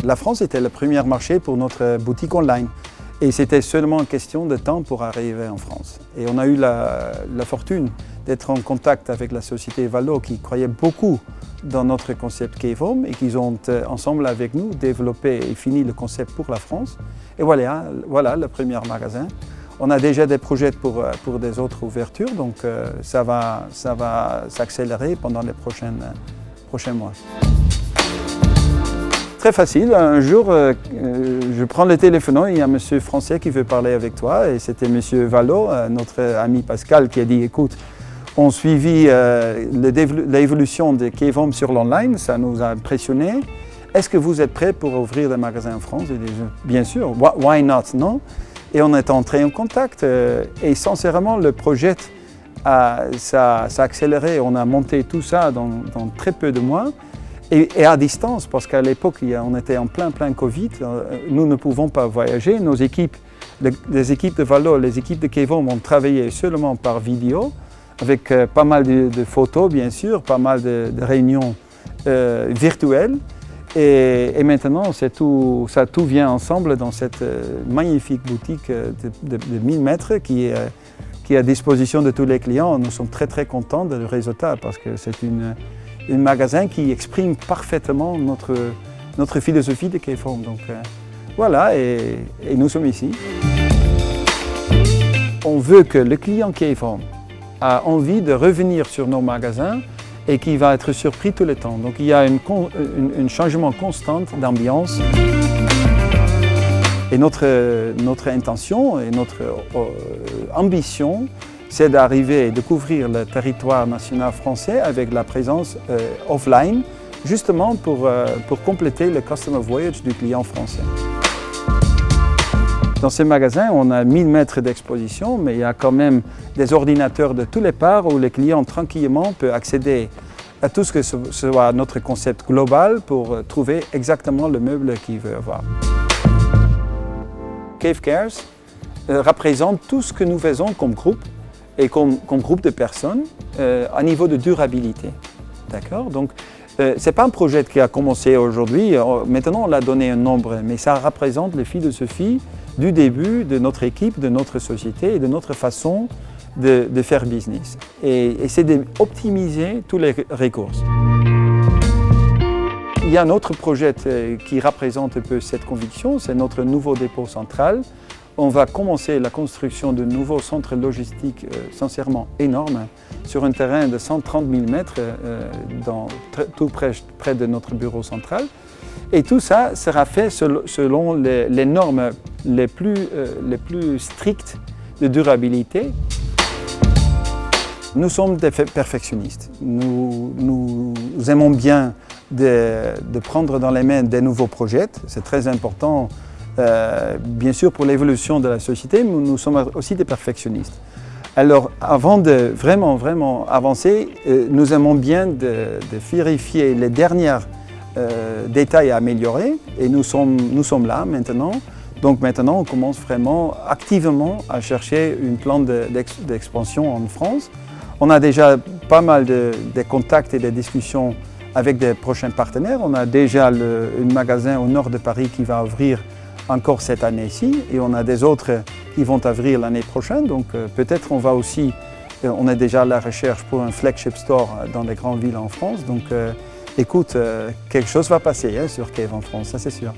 la France était le premier marché pour notre boutique online. Et c'était seulement une question de temps pour arriver en France. Et on a eu la fortune d'être en contact avec la société Valo qui croyait beaucoup dans notre concept Cave Home et qui ont ensemble avec nous développé et fini le concept pour la France. Et voilà le premier magasin. On a déjà des projets pour des autres ouvertures, donc ça va s'accélérer pendant les prochains mois. Très facile, un jour je prends le téléphone, il y a un monsieur français qui veut parler avec toi et c'était monsieur Valo, notre ami Pascal qui a dit écoute, on suivit l'évolution de Cave Home sur l'online, ça nous a impressionné. Est-ce que vous êtes prêts pour ouvrir des magasins en France? Et bien sûr, why not, non? Et on est entré en contact et sincèrement le projet ça a accéléré, on a monté tout ça dans très peu de mois. Et à distance, parce qu'à l'époque, on était en plein Covid, nous ne pouvons pas voyager. Nos équipes, les équipes de Valo, les équipes de Cave Home ont travaillé seulement par vidéo, avec pas mal de photos, bien sûr, pas mal de réunions virtuelles. Et maintenant, tout vient ensemble dans cette magnifique boutique de 1000 mètres qui est à disposition de tous les clients. Nous sommes très contents du résultat parce que c'est un magasin qui exprime parfaitement notre philosophie de Cave Home. Donc voilà, et nous sommes ici. On veut que le client Cave Home a envie de revenir sur nos magasins et qui va être surpris tout le temps. Donc il y a un changement constant d'ambiance. Et notre intention et notre ambition, c'est d'arriver et de couvrir le territoire national français avec la présence offline, justement pour compléter le Customer Voyage du client français. Dans ces magasins, on a 1000 mètres d'exposition, mais il y a quand même des ordinateurs de tous les parts où le client tranquillement peut accéder à tout ce que soit notre concept global pour trouver exactement le meuble qu'il veut avoir. Cave Cares représente tout ce que nous faisons comme groupe et comme groupe de personnes à niveau de durabilité. D'accord? Donc, ce n'est pas un projet qui a commencé aujourd'hui, maintenant on l'a donné un nombre, mais ça représente la philosophie du début de notre équipe, de notre société et de notre façon de faire business. Et c'est d'optimiser tous les ressources. Il y a un autre projet qui représente un peu cette conviction, c'est notre nouveau dépôt central. On va commencer la construction de nouveaux centres logistiques sincèrement énormes sur un terrain de 130 000 mètres tout près de notre bureau central. Et tout ça sera fait selon les normes les plus strictes de durabilité. Nous sommes des perfectionnistes. Nous aimons bien de prendre dans les mains des nouveaux projets. C'est très important. Bien sûr, pour l'évolution de la société, nous sommes aussi des perfectionnistes. Alors, avant de vraiment avancer, nous aimons bien de vérifier les derniers détails à améliorer et nous sommes là maintenant. Donc maintenant, on commence vraiment activement à chercher un plan d'expansion en France. On a déjà pas mal de contacts et de discussions avec des prochains partenaires. On a déjà un magasin au nord de Paris qui va ouvrir encore cette année-ci et on a des autres qui vont ouvrir l'année prochaine. Donc peut-être on est déjà à la recherche pour un flagship store dans les grandes villes en France. Donc écoute, quelque chose va passer sur Cave en France, ça c'est sûr.